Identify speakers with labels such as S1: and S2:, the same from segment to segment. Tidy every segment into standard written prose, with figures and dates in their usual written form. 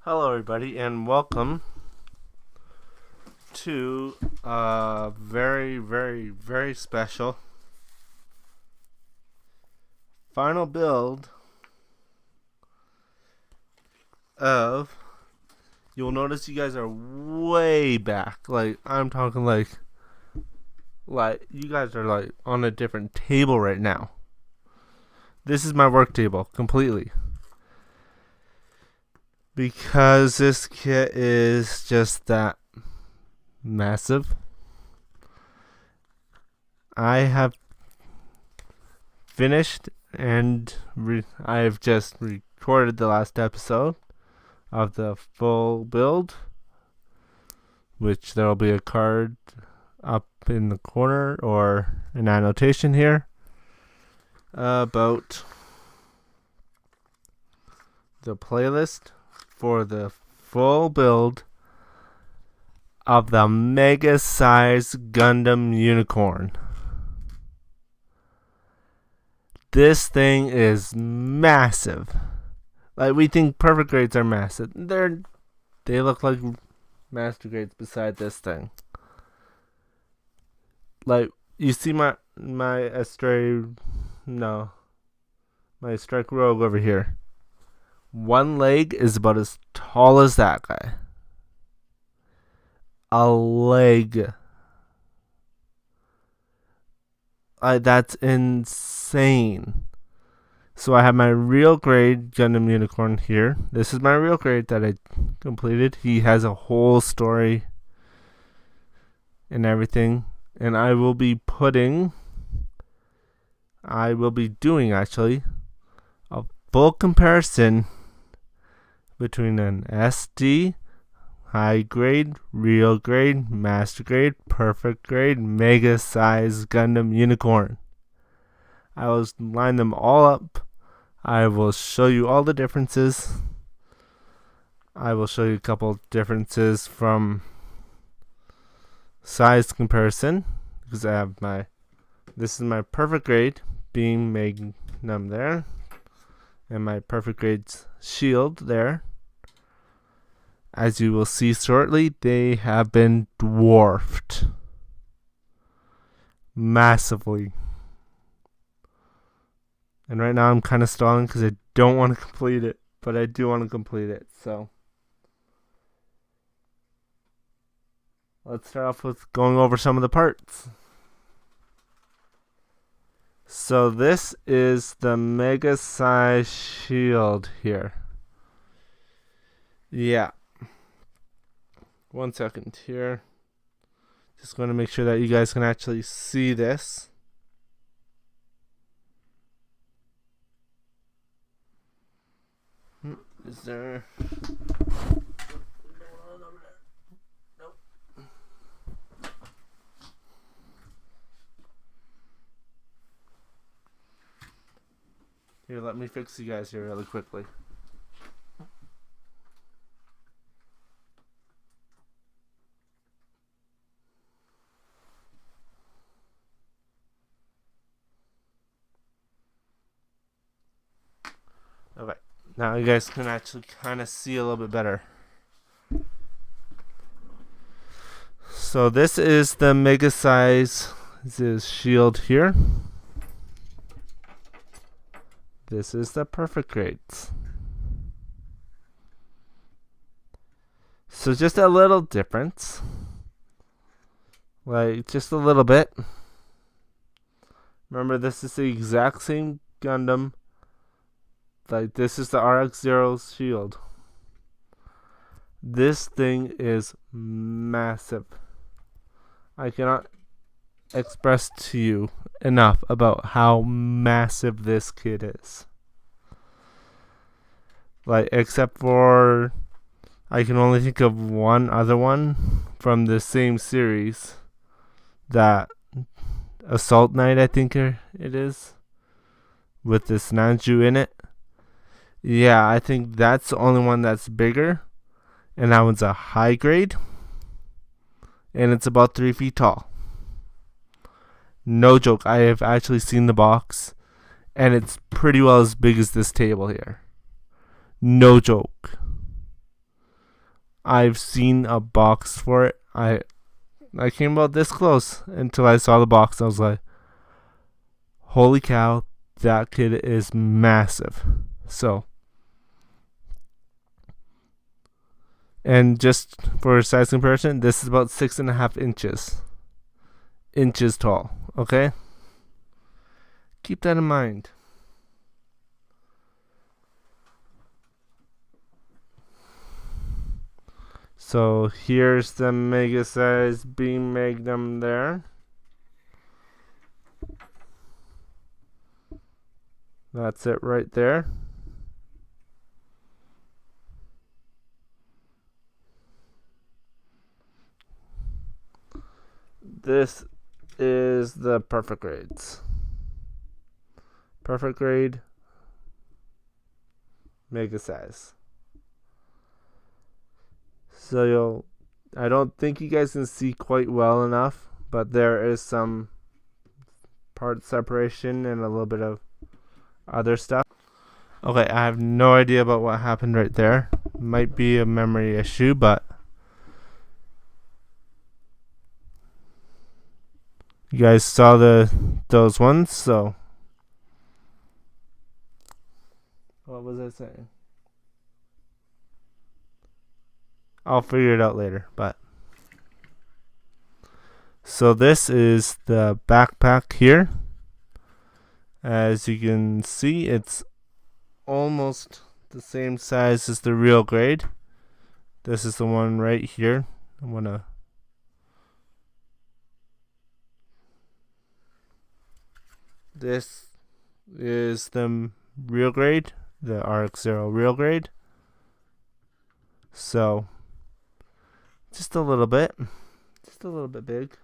S1: Hello, everybody, and welcome to a very, very, very special final build of. You'll notice you guys are way back. Like, I'm talking like you guys are like on a different table right now. This is my work table completely. Because this kit is just that massive. I have finished and I have just recorded the last episode of the full build, which there will be a card up in the corner or an annotation here about the playlist for the full build of the mega size Gundam Unicorn. This thing is massive. Like, we think perfect grades are massive. They look like master grades beside this thing. Like, you see my strike rogue over here. One leg is about as tall as that guy. A leg. That's insane. So I have my real grade Gundam Unicorn here. This is my real grade that I completed. He has a whole story and everything. And I will be doing actually a full comparison between an SD, high grade, real grade, master grade, perfect grade, mega size Gundam Unicorn. I will line them all up. I will show you all the differences. I will show you a couple differences from size comparison, because I have this is my perfect grade being Magnum there, and my perfect grade's shield there. As you will see shortly, they have been dwarfed massively. And right now I'm kind of stalling because I don't want to complete it, but I do want to complete it. So let's start off with going over some of the parts. So this is the mega size shield here. Yeah. 1 second here. Just going to make sure that you guys can actually see this. Is there... Nope. Here, let me fix you guys here really quickly. Okay, now you guys can actually kind of see a little bit better. So this is the mega size shield here. This is the perfect grades. So just a little difference. Like, just a little bit. Remember, this is the exact same Gundam. Like, this is the RX-0's shield. This thing is massive. I cannot express to you enough about how massive this kid is. Like, except for, I can only think of one other one from the same series, that Assault Knight, I think it is, with this Nanju in it. Yeah, I think that's the only one that's bigger, and that one's a high grade, and it's about 3 feet tall. No joke, I have actually seen the box, and it's pretty well as big as this table here. No joke. I've seen a box for it. I came about this close until I saw the box. I was like, holy cow, that kid is massive. So, and just for size comparison, this is about 6.5 inches tall. Okay, keep that in mind. So here's the mega size Beam Magnum there. That's it right there. This is the perfect grades. Perfect grade, mega size. So I don't think you guys can see quite well enough, but there is some part separation and a little bit of other stuff. Okay, I have no idea about what happened right there. Might be a memory issue, but you guys saw those ones, so what was I saying? I'll figure it out later, but so this is the backpack here. As you can see, it's almost the same size as the real grade. This is the one right here. I'm gonna this is the real grade, the RX-0 real grade. So just a little bit big.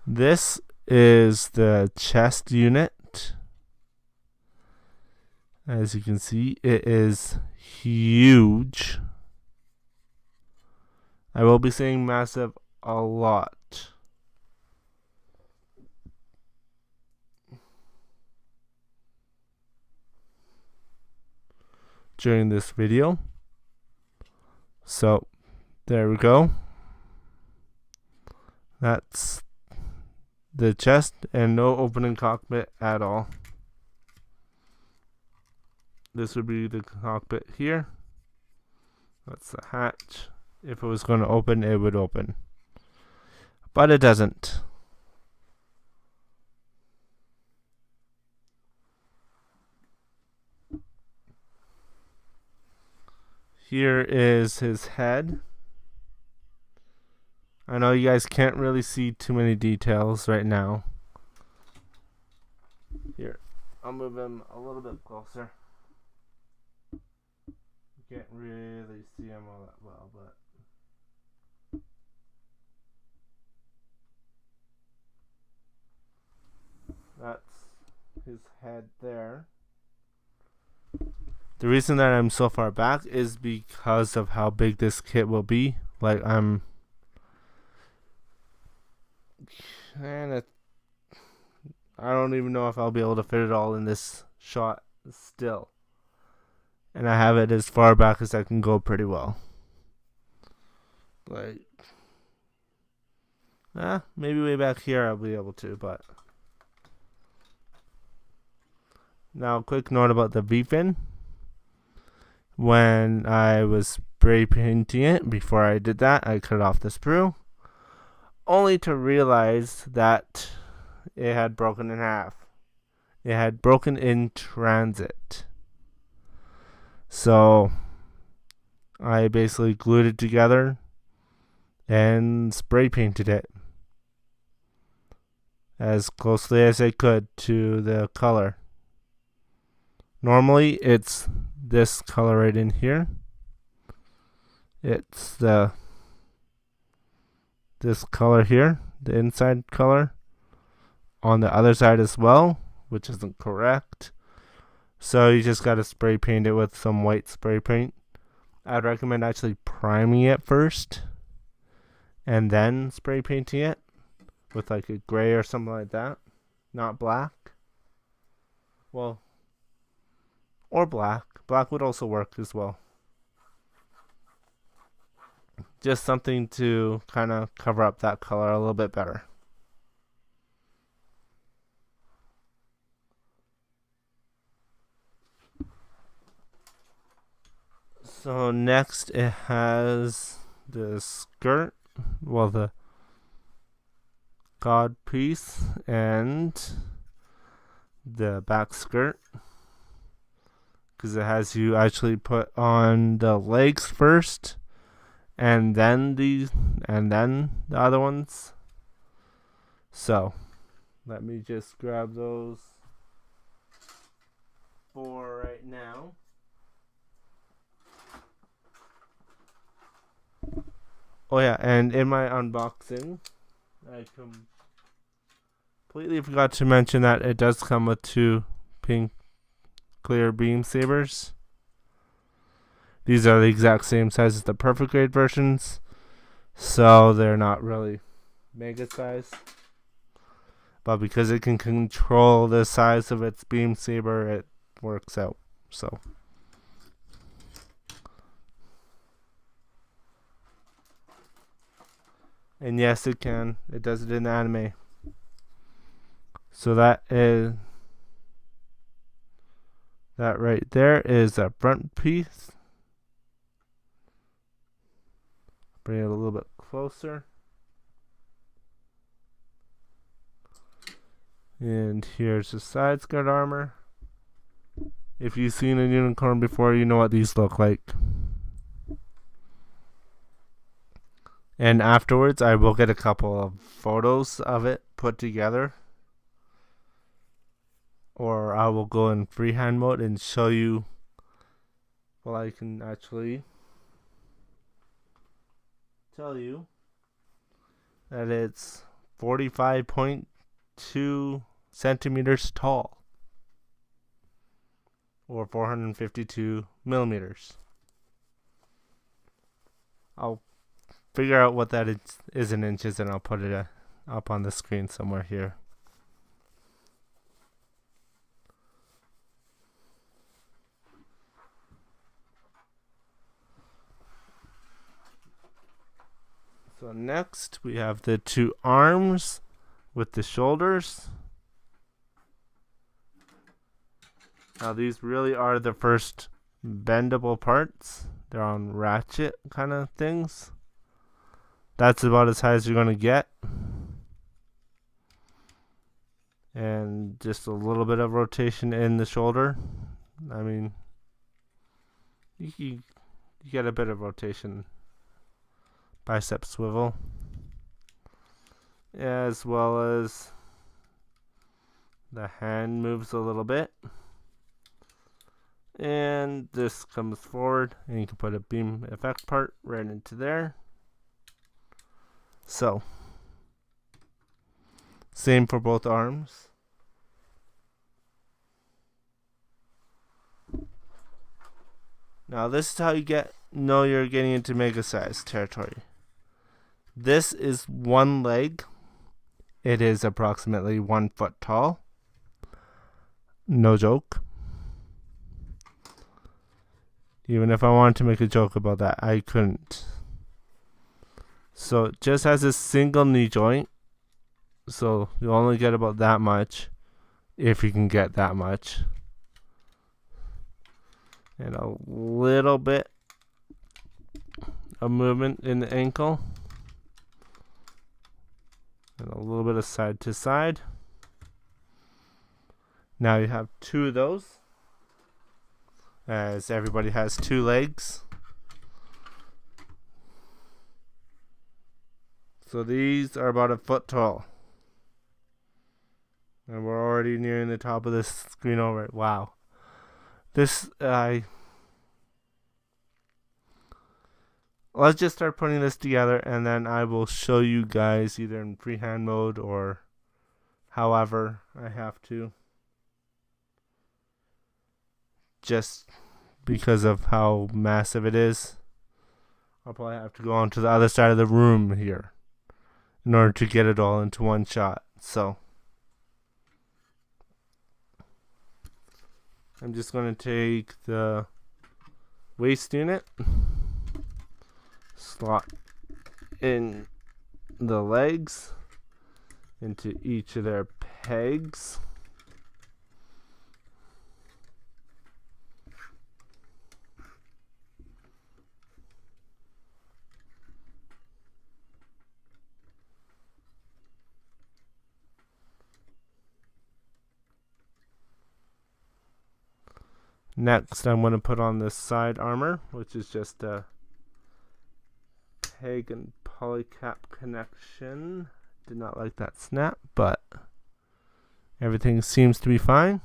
S1: This is the chest unit. As you can see, it is huge. I will be saying massive a lot. During this video. So, there we go. That's the chest and no opening cockpit at all. This would be the cockpit here. That's the hatch. If it was going to open, it would open. But it doesn't. Here is his head. I know you guys can't really see too many details right now. Here, I'll move him a little bit closer. You can't really see him all that well, but that's his head there. The reason that I'm so far back is because of how big this kit will be. Like, I'm and I don't even know if I'll be able to fit it all in this shot still. And I have it as far back as I can go pretty well. Like, maybe way back here I'll be able to, but now a quick note about the V-fin. When I was spray painting it, before I did that, I cut off the sprue, only to realize that it had broken in half. It had broken in transit. So I basically glued it together and spray painted it as closely as I could to the color. Normally it's this color right in here. It's this color here, the inside color, on the other side as well, which isn't correct. So you just gotta spray paint it with some white spray paint I'd recommend actually priming it first and then spray painting it with like a gray or something like that, not black. Well, or black. Black would also work as well. Just something to kind of cover up that color a little bit better. So next it has the skirt, well, the god piece and the back skirt, because it has you actually put on the legs first and then the other ones. So let me just grab those for right now. Oh yeah, and in my unboxing, I completely forgot to mention that it does come with 2 pink clear beam sabers. These are the exact same size as the perfect grade versions, so they're not really mega size. But because it can control the size of its beam saber, it works out. So. And yes, it can. It does it in the anime. So that right there is a front piece. Bring it a little bit closer. And here's the side skirt armor. If you've seen a unicorn before, you know what these look like. And afterwards, I will get a couple of photos of it put together. Or I will go in freehand mode and show you. Well, I can actually tell you that it's 45.2 centimeters tall. Or 452 millimeters. I'll figure out what that is in inches, and I'll put it up on the screen somewhere here. So next we have the 2 arms with the shoulders. Now these really are the first bendable parts. They're on ratchet kind of things. That's about as high as you're going to get. And just a little bit of rotation in the shoulder. I mean, you get a bit of rotation. Bicep swivel. As well as the hand moves a little bit. And this comes forward, and you can put a beam effect part right into there. So, same for both arms. Now this is how you know you're getting into mega size territory. This is one leg. It is approximately 1 foot tall. No joke. Even if I wanted to make a joke about that, I couldn't. So it just has a single knee joint. So you only get about that much, if you can get that much. And a little bit of movement in the ankle. And a little bit of side to side. Now you have 2 of those, as everybody has 2 legs. So these are about 1 foot tall. And we're already nearing the top of this screen over it. Wow. Let's just start putting this together, and then I will show you guys either in freehand mode or however I have to. Just because of how massive it is. I'll probably have to go on to the other side of the room here in order to get it all into one shot. So I'm just going to take the waist unit, slot in the legs into each of their pegs. Next, I'm going to put on this side armor, which is just a peg and polycap connection. Did not like that snap, but everything seems to be fine.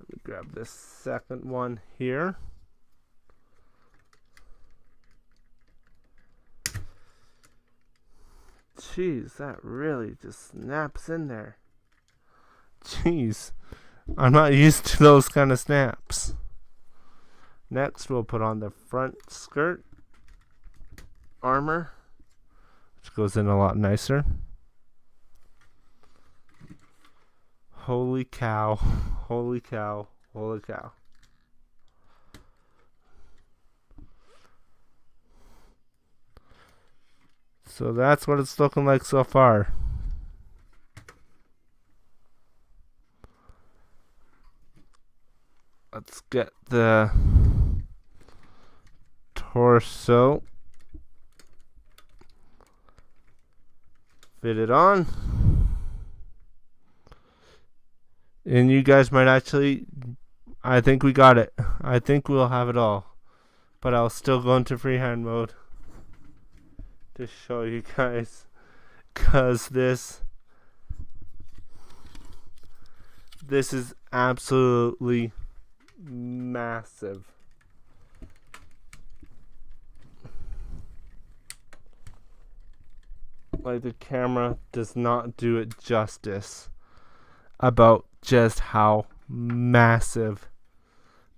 S1: Let me grab this second one here. Jeez, that really just snaps in there. Jeez. I'm not used to those kind of snaps. Next, we'll put on the front skirt armor, which goes in a lot nicer. Holy cow. Holy cow. Holy cow. So that's what it's looking like so far. Let's get the torso fitted on. And you guys might actually, I think we got it. I think we'll have it all. But I'll still go into freehand mode to show you guys, because this is absolutely massive. Like, the camera does not do it justice about just how massive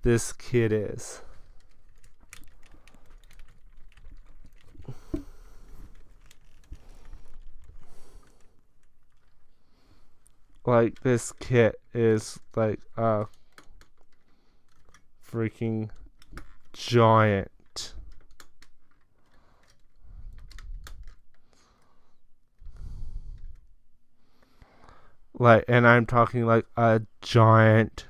S1: this kid is. Like, this kit is like a freaking giant. Like, and I'm talking like a giant.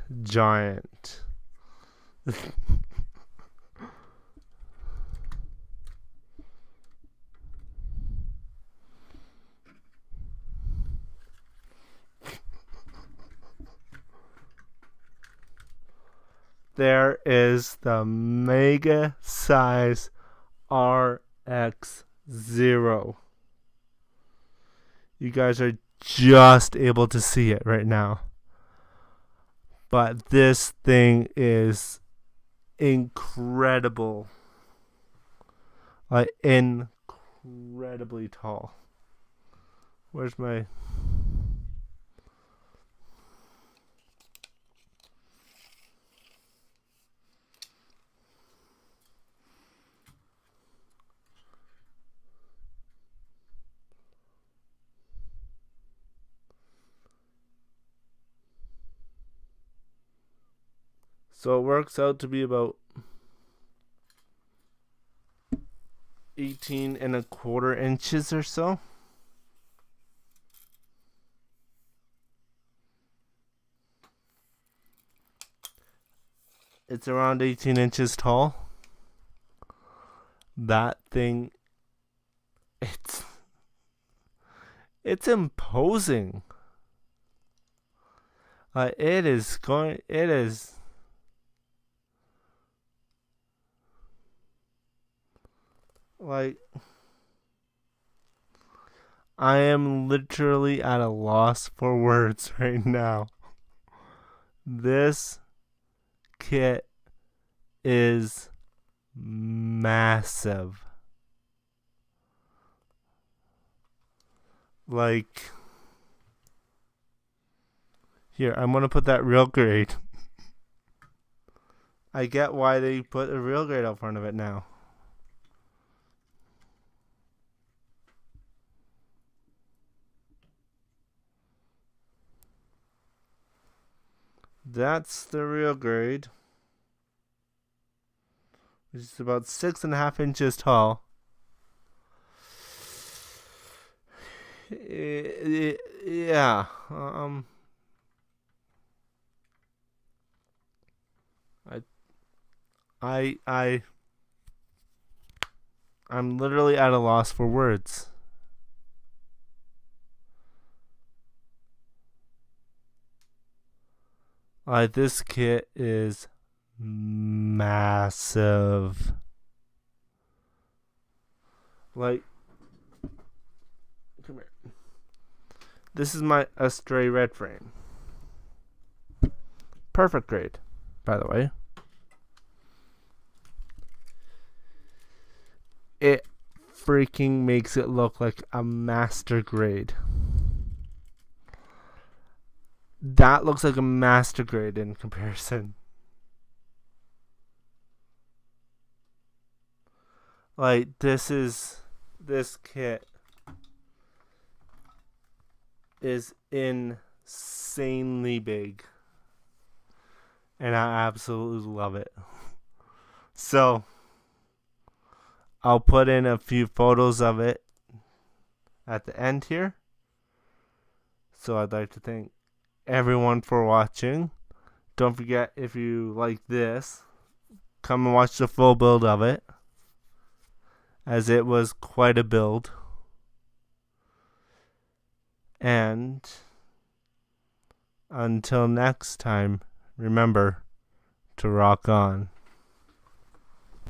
S1: There is the mega size RX0. You guys are just able to see it right now. But this thing is incredible. Like, incredibly tall. Where's my... So it works out to be about 18.25 inches or so. It's around 18 inches tall. That thing, it's imposing. It is like, I am literally at a loss for words right now. This kit is massive. Like, here, I'm gonna put that real grade. I get why they put a real grade out front of it now. That's the real grade, which is about 6.5 inches tall. Yeah. I'm literally at a loss for words. This kit is massive. Like, come here. This is my Astray Red frame. Perfect grade, by the way. It freaking makes it look like a master grade. That looks like a master grade in comparison. Like, this kit is insanely big. And I absolutely love it. So, I'll put in a few photos of it at the end here. So I'd like to thank everyone for watching. Don't forget, if you like this, come and watch the full build of it, as it was quite a build. And until next time, remember to rock on.